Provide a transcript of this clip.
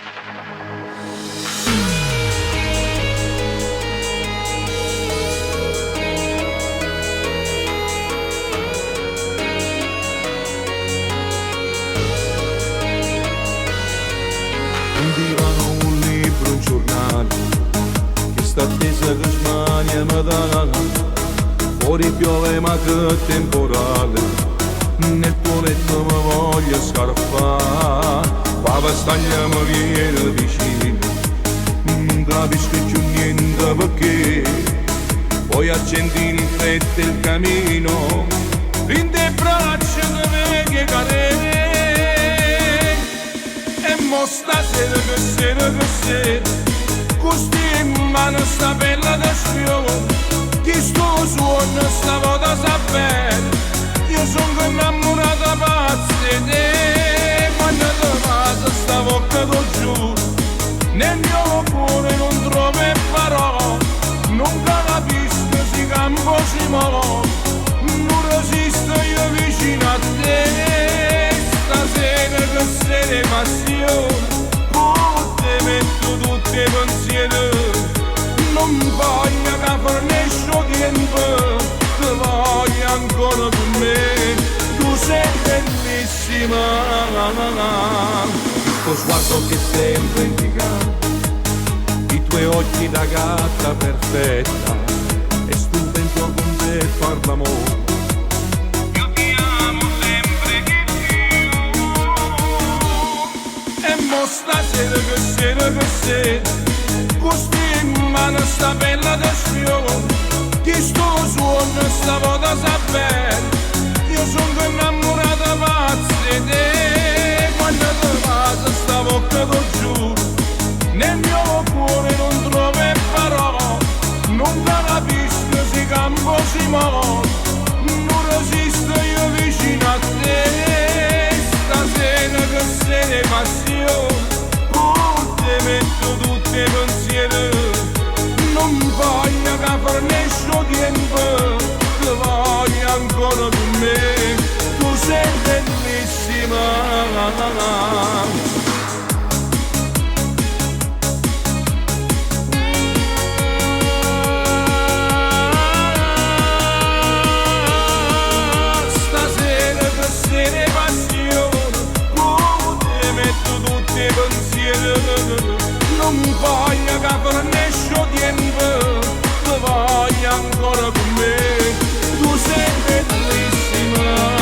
Un divano, un libro, un giornale che sta attesa che smania mi dà. Fuori piove ma che temporale, nel tuo letto mi voglio scarpare. La vestaglia mi viene vicino, non capisco più niente perché. Poi accendi in fretta il camino, in te braccia che vedi cadere. E mo stasera che sera, così in mano sta bella da sfiore. Chi sto suono sta volta sa bene, io sono innamorata pazza di te. Quando ti passa sta bocca t'ho giuro, nel mio cuore non trovo parole. Non capisco si campo si muove, non resisto io vicino a te. Stasera che sei passione, poi ti metto tutti i pensieri. Non voglio che fornisco tempo, ti voglio ancora con me. Tu sei bellissima, tuo sguardo che sembra indicato, i tuoi occhi da gatta perfetta, è stupendo con te far l'amore. Io ti amo sempre di più. E mo stasera che sera, così in mano sta bella da sfiore. Chi sto suono sta volta sa bene, io sono innamorata pazza di te. Quando ti passa sta bocca t'ho giuro, nel mio cuore non trovo parole. Non capisco si campo si muove, non resisto io vicino a te. Stasera che sei passione, ti metto tutti i pensieri. Non voglio che fornisco tempo, ti voglio ancora con me. Tu sei bellissima. Stasera che sei passione, ti metto tutti i pensieri. Non voglio che fornisco tempo, ti voglio ancora con me. Tu sei bellissima.